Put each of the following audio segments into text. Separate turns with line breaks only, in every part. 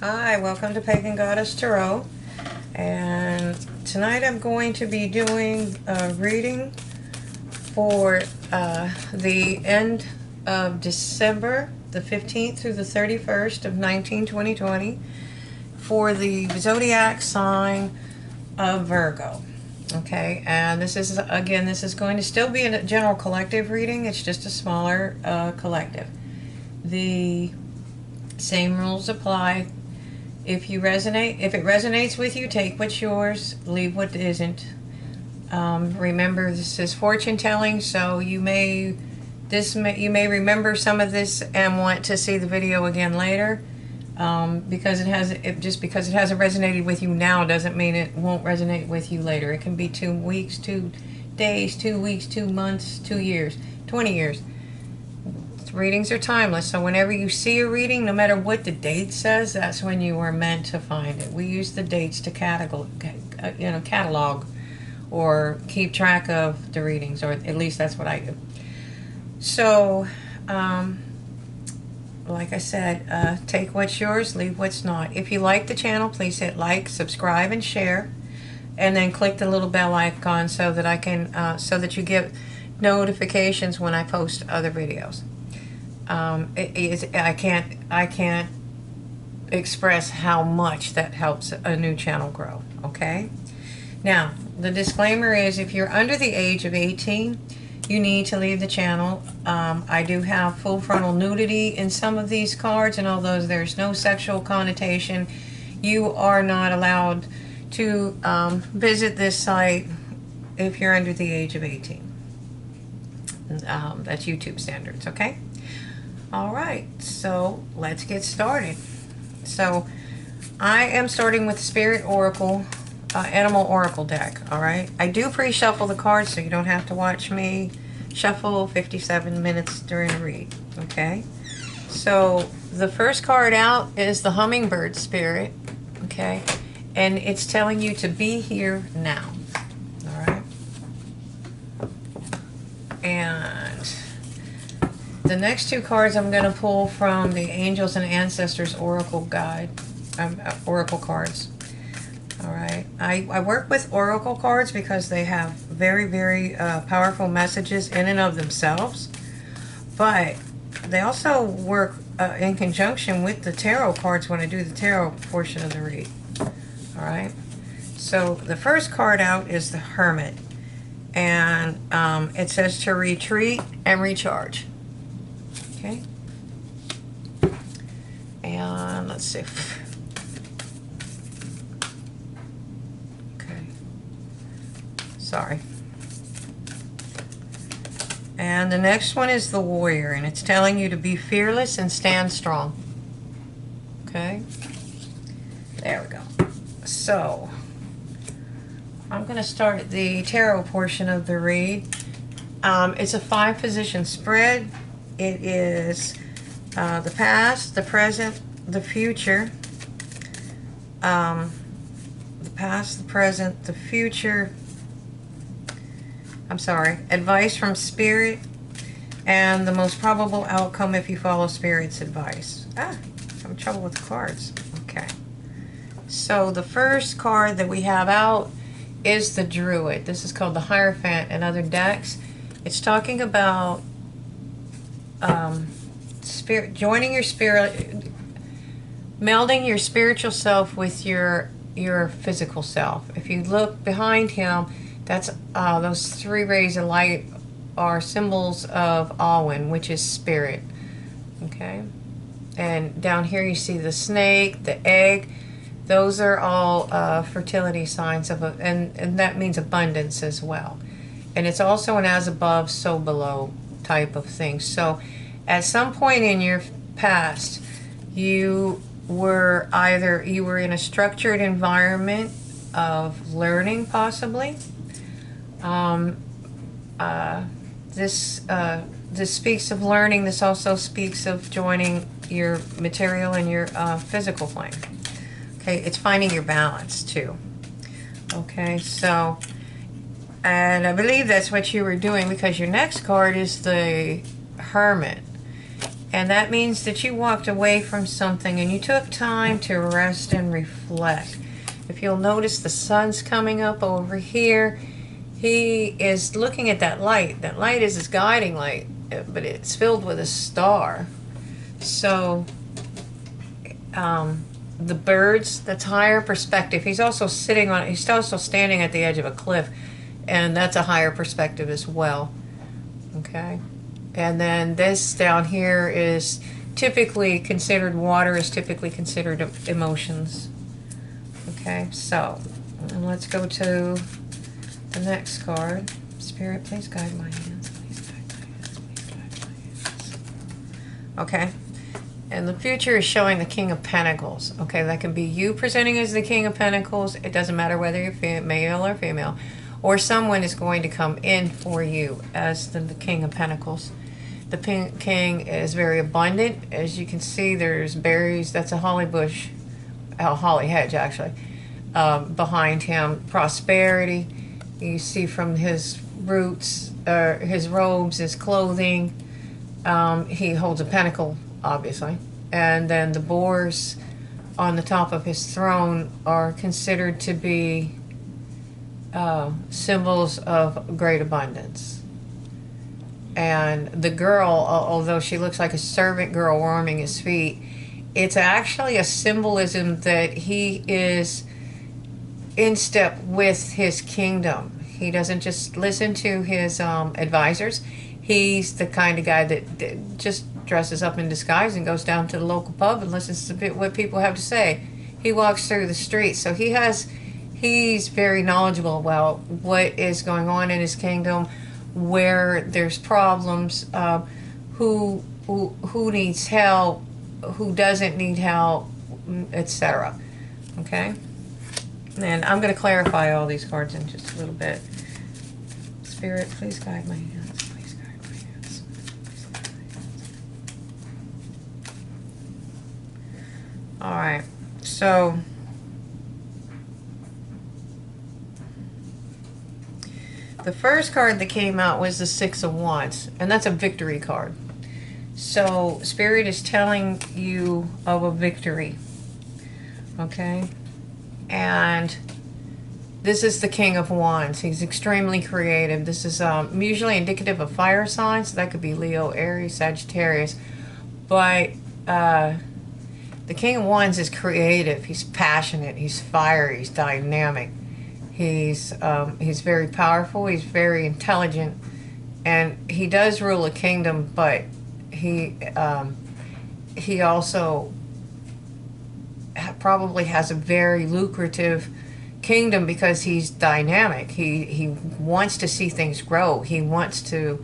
Hi, welcome to Pagan Goddess Tarot. And tonight I'm going to be doing a reading for the end of December, the 15th through the 31st of 2020, for the zodiac sign of Virgo. Okay, and this is, again, this is going to still be a general collective reading. It's just a smaller collective. The same rules apply. If it resonates with you, take what's yours, leave what isn't. Remember, this is fortune telling, so you may remember some of this and want to see the video again later. Because just because it hasn't resonated with you now doesn't mean it won't resonate with you later. It can be 2 weeks, 2 days, 2 weeks, 2 months, 2 years, 20 years. Readings are timeless, so whenever you see a reading, no matter what the date says, that's when you were meant to find it. We use the dates to catalog or keep track of the readings, or at least that's what I do. So, like I said, take what's yours, leave what's not. If you like the channel, please hit like, subscribe, and share, and then click the little bell icon so that I can, so that you get notifications when I post other videos. I can't express how much that helps a new channel grow. Okay, now the disclaimer is, if you're under the age of 18, you need to leave the channel. I do have full frontal nudity in some of these cards, and although there's no sexual connotation, you are not allowed to visit this site if you're under the age of 18. That's YouTube standards. Okay. All right, so let's get started. So I am starting with Spirit Oracle, Animal Oracle deck. All right, I do pre-shuffle the cards, so you don't have to watch me shuffle 57 minutes during a read. Okay, so the first card out is the Hummingbird Spirit. Okay, and it's telling you to be here now. All right, and the next two cards I'm going to pull from the Angels and Ancestors Oracle Guide, Oracle cards. All right, I work with Oracle cards because they have very, very powerful messages in and of themselves, but they also work in conjunction with the Tarot cards when I do the Tarot portion of the read. All right, so the first card out is the Hermit, and it says to retreat and recharge. Okay, and let's see. Okay, sorry. And the next one is the Warrior, and it's telling you to be fearless and stand strong. Okay, there we go. So I'm going to start the tarot portion of the read. It's a 5-position spread. It is the past, the present, the future. The past, the present, the future. I'm sorry. Advice from Spirit, and the most probable outcome if you follow Spirit's advice. I'm having trouble with the cards. Okay. So the first card that we have out is the Druid. This is called the Hierophant in other decks. It's talking about joining your spirit, melding your spiritual self with your physical self. If you look behind him, that's those 3 rays of light are symbols of Alwyn, which is spirit. Okay, and down here you see the snake, the egg. Those are all fertility signs of and that means abundance as well. And it's also an as above, so below type of thing. So at some point in your past, you were in a structured environment of learning, possibly. This speaks of learning. This also speaks of joining your material and your physical plane. Okay, it's finding your balance too. Okay, so, and I believe that's what you were doing, because your next card is the Hermit. And that means that you walked away from something and you took time to rest and reflect. If you'll notice, the sun's coming up over here. He is looking at that light. That light is his guiding light, but it's filled with a star. So the birds, that's higher perspective. He's also he's also standing at the edge of a cliff, and that's a higher perspective as well. Okay. And then this down here is typically considered, water is typically considered emotions. Okay, so and let's go to the next card. Spirit, please guide my hands. Please guide my hands. Please guide my hands. Okay. And the future is showing the King of Pentacles. Okay, that can be you presenting as the King of Pentacles. It doesn't matter whether you're male or female. Or someone is going to come in for you as the King of Pentacles. The king is very abundant. As you can see, there's berries. That's a holly bush, a holly hedge actually, behind him. Prosperity. You see from his roots, his robes, his clothing. He holds a pentacle, obviously. And then the boars on the top of his throne are considered to be symbols of great abundance. And the girl, although she looks like a servant girl warming his feet, it's actually a symbolism that he is in step with his kingdom. He doesn't just listen to his advisors. He's the kind of guy that just dresses up in disguise and goes down to the local pub and listens to what people have to say. He walks through the streets, so he's very knowledgeable about what is going on in his kingdom, where there's problems, who needs help, who doesn't need help, etc. Okay? And I'm going to clarify all these cards in just a little bit. Spirit, please guide my hands. Please guide my hands. Please guide my hands. All right. So the first card that came out was the Six of Wands, and that's a victory card. So Spirit is telling you of a victory. Okay? And this is the King of Wands. He's extremely creative. This is usually indicative of fire signs. So that could be Leo, Aries, Sagittarius. But the King of Wands is creative. He's passionate. He's fiery. He's dynamic. He's very powerful. He's very intelligent, and he does rule a kingdom. But he also probably has a very lucrative kingdom because he's dynamic. He wants to see things grow. He wants to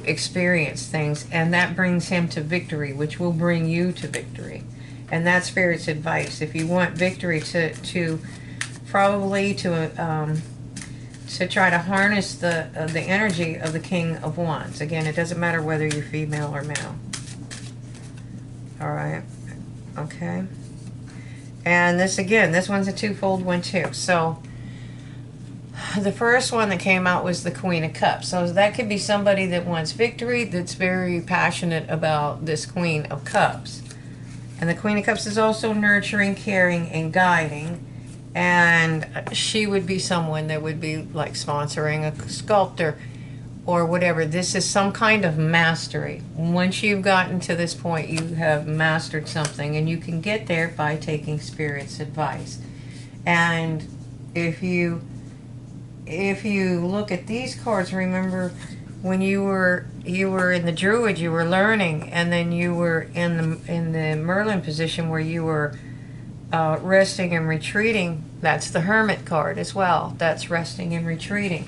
experience things, and that brings him to victory, which will bring you to victory. And that's Spirit's advice. If you want victory, to try to harness the energy of the King of Wands. Again, it doesn't matter whether you're female or male. All right. Okay. And this one's a twofold one too. So the first one that came out was the Queen of Cups. So that could be somebody that wants victory, that's very passionate about this Queen of Cups. And the Queen of Cups is also nurturing, caring, and guiding. And she would be someone that would be like sponsoring a sculptor or whatever. This is some kind of mastery. Once you've gotten to this point, you have mastered something, and you can get there by taking Spirit's advice. And if you look at these cards, remember when you were in the Druid, you were learning, and then you were in the Merlin position where you were resting and retreating. That's the Hermit card as well. That's resting and retreating.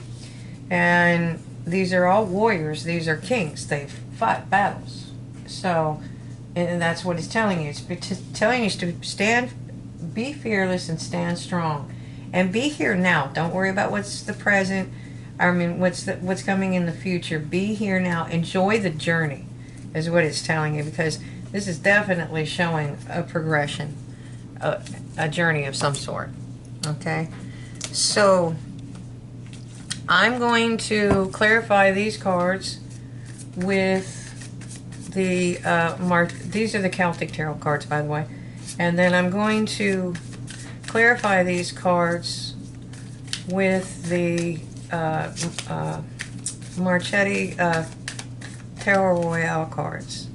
And these are all warriors. These are kings. They've fought battles. So, and that's what it's telling you. It's telling you to stand, be fearless, and stand strong. And be here now. Don't worry about what's the present. I mean, what's coming in the future. Be here now. Enjoy the journey, is what it's telling you, because this is definitely showing a progression, a journey of some sort. Okay, so I'm going to clarify these cards with the these are the Celtic Tarot cards, by the way. And then I'm going to clarify these cards with the Marchetti Tarot Royale cards.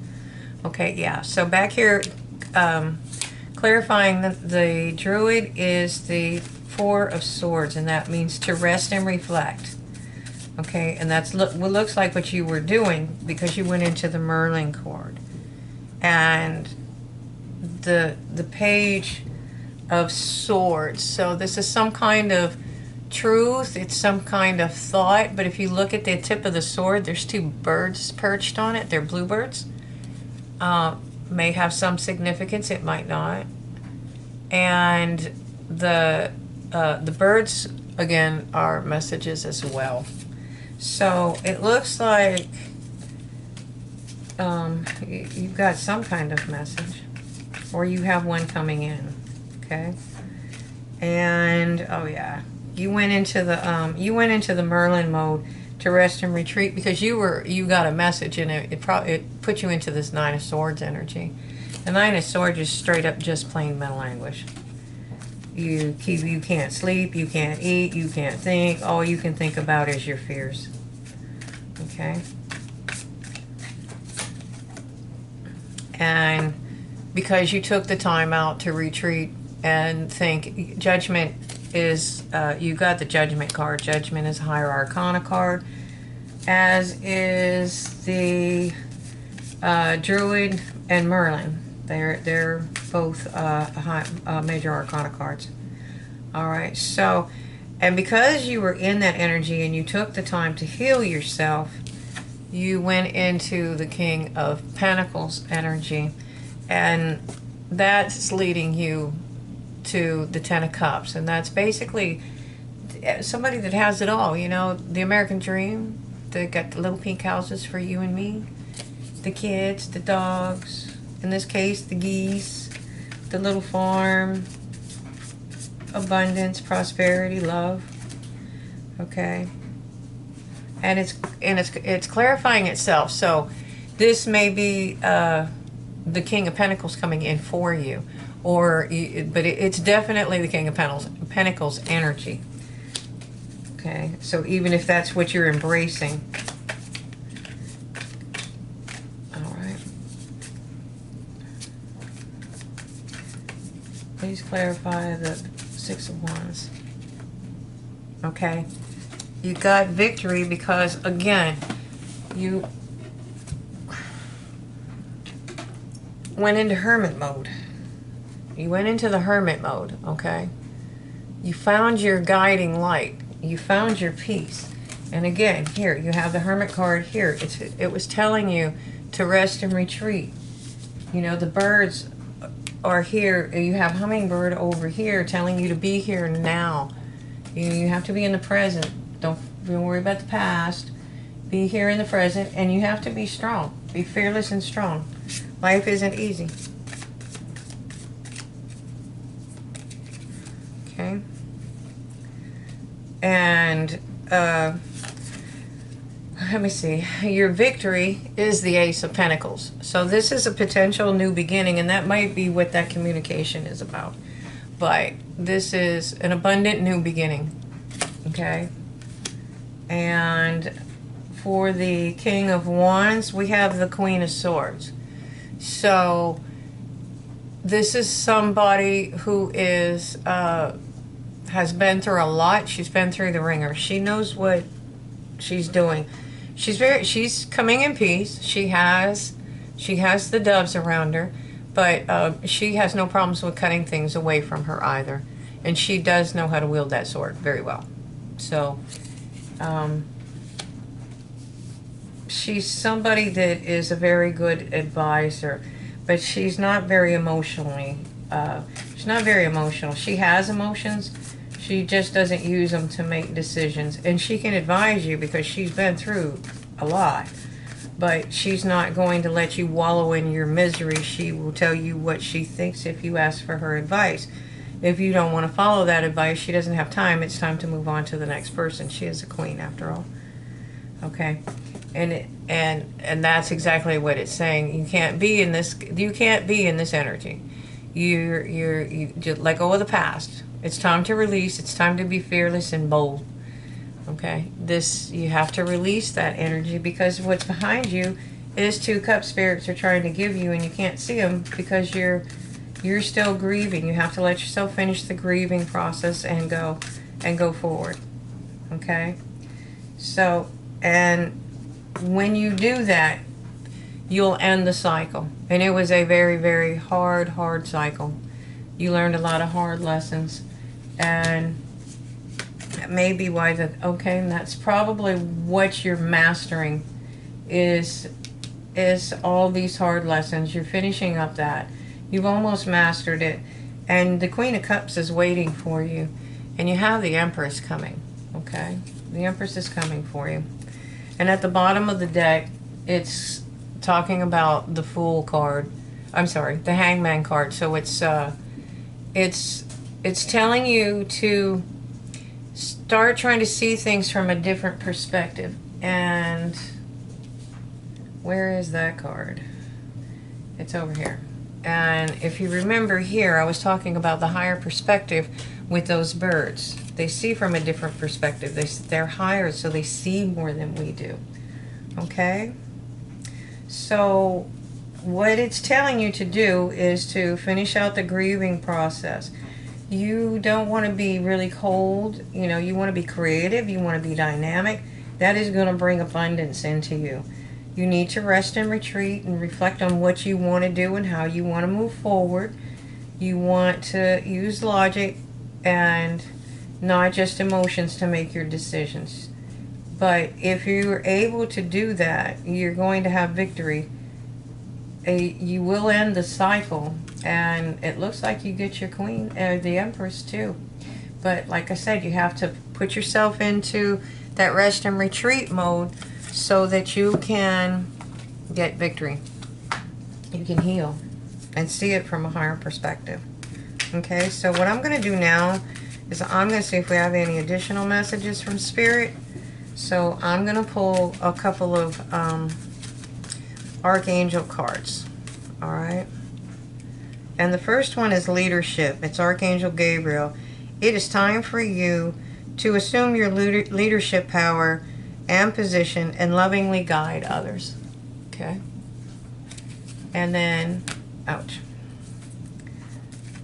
Okay, yeah. So back here, clarifying that the Druid is the Four of Swords, and that means to rest and reflect. Okay, and that's what looks like what you were doing, because you went into the Merlin card. And the Page of Swords. So this is some kind of truth, it's some kind of thought, but if you look at the tip of the sword, there's two birds perched on it. They're bluebirds. May have some significance, it might not. And the birds, again, are messages as well. So it looks like you've got some kind of message, or you have one coming in. Okay, and oh yeah, you went into the Merlin mode to rest and retreat, because you got a message, and it put you into this Nine of Swords energy. The Nine of Swords is straight up just plain mental anguish. You can't sleep, you can't eat, you can't think. All you can think about is your fears. Okay? And because you took the time out to retreat and think, Judgment is, you got the Judgment card. Judgment is a higher arcana card, as is the Druid and Merlin. They're both major arcana cards. All right, so, and because you were in that energy and you took the time to heal yourself, you went into the King of Pentacles energy, and that's leading you to the Ten of Cups, and that's basically somebody that has it all. You know, the American dream. They got the little pink houses for you and me, the kids, the dogs, in this case the geese, the little farm, abundance, prosperity, love. Okay, and it's clarifying itself. So this may be the King of Pentacles coming in for you, but it's definitely the King of Pentacles energy. Okay, so even if that's what you're embracing. All right. Please clarify the Six of Wands. Okay. You got victory because, again, you went into hermit mode. You went into the hermit mode, okay? You found your guiding light. You found your peace. And again, here, you have the Hermit card here. It was telling you to rest and retreat. You know, the birds are here. You have Hummingbird over here telling you to be here now. You have to be in the present. Don't worry about the past. Be here in the present, and you have to be strong. Be fearless and strong. Life isn't easy. Okay? And let me see, your victory is the Ace of Pentacles. So this is a potential new beginning, and that might be what that communication is about. But this is an abundant new beginning. Okay? And for the King of Wands, we have the Queen of Swords. So this is somebody who is has been through a lot. She's been through the ringer. She knows what she's doing. She's coming in peace. She has the doves around her, but she has no problems with cutting things away from her either. And she does know how to wield that sword very well. So she's somebody that is a very good advisor, but she's not very emotionally. She's not very emotional. She has emotions. She just doesn't use them to make decisions. And she can advise you because she's been through a lot. But she's not going to let you wallow in your misery. She will tell you what she thinks if you ask for her advice. If you don't want to follow that advice, she doesn't have time. It's time to move on to the next person. She is a queen after all. Okay. And that's exactly what it's saying. You can't be in this. You can't be in this energy. You just let go of the past. It's time to release. It's time to be fearless and bold. Okay, this, you have to release that energy, because what's behind you is two cup spirits are trying to give you, and you can't see them because you're still grieving. You have to let yourself finish the grieving process and go forward. Okay, so, and when you do that, you'll end the cycle. And it was a very, very hard cycle. You learned a lot of hard lessons, and that may be why okay, and that's probably what you're mastering is all these hard lessons. You're finishing up that. You've almost mastered it. And the Queen of Cups is waiting for you. And you have the Empress coming. Okay? The Empress is coming for you. And at the bottom of the deck, it's talking about the Fool card. I'm sorry, the Hangman card. So it's telling you to start trying to see things from a different perspective. And where is that card? It's over here. And if you remember here, I was talking about the higher perspective with those birds. They see from a different perspective. They're higher, so they see more than we do. Okay? So what it's telling you to do is to finish out the grieving process. You don't want to be really cold. You know, you want to be creative. You want to be dynamic. That is going to bring abundance into you. You need to rest and retreat and reflect on what you want to do and how you want to move forward. You want to use logic and not just emotions to make your decisions. But if you're able to do that, you're going to have victory. You will end the cycle, and it looks like you get your queen, the Empress too. But like I said, you have to put yourself into that rest and retreat mode so that you can get victory. You can heal and see it from a higher perspective. Okay, so what I'm going to do now is I'm going to see if we have any additional messages from Spirit. So I'm going to pull a couple of Archangel cards. Alright. And the first one is leadership. It's Archangel Gabriel. It is time for you to assume your leadership power and position and lovingly guide others. Okay. And then, ouch.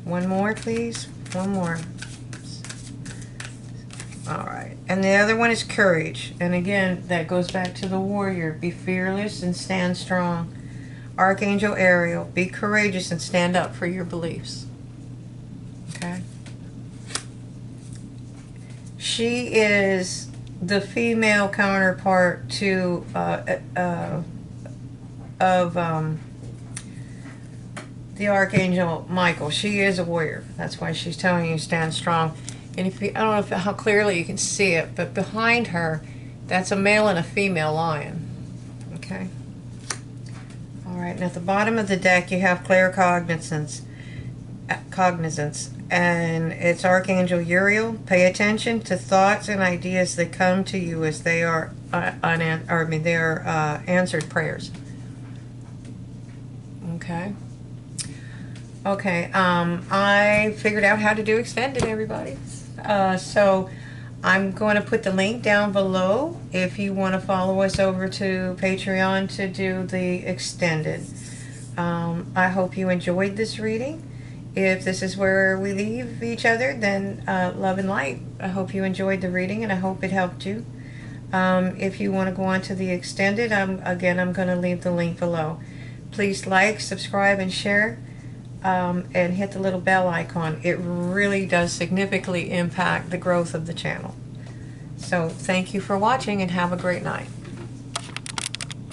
One more, please. One more. Alright. And the other one is courage. And again, that goes back to the warrior. Be fearless and stand strong. Archangel Ariel. Be courageous and stand up for your beliefs. Okay. She is the female counterpart to the Archangel Michael. She is a warrior. That's why she's telling you stand strong. And if you, I don't know how clearly you can see it, but behind her, that's a male and a female lion. Okay. All right. And at the bottom of the deck, you have claircognizance. And it's Archangel Uriel. Pay attention to thoughts and ideas that come to you as they are answered prayers. Okay. Okay. I figured out how to do extended, everybody. So I'm going to put the link down below if you want to follow us over to Patreon to do the extended. I hope you enjoyed this reading. If this is where we leave each other, then love and light. I hope you enjoyed the reading, and I hope it helped you. If you want to go on to the extended, I'm going to leave the link below. Please like, subscribe, and share, and hit the little bell icon. It really does significantly impact the growth of the channel. So thank you for watching, and have a great night.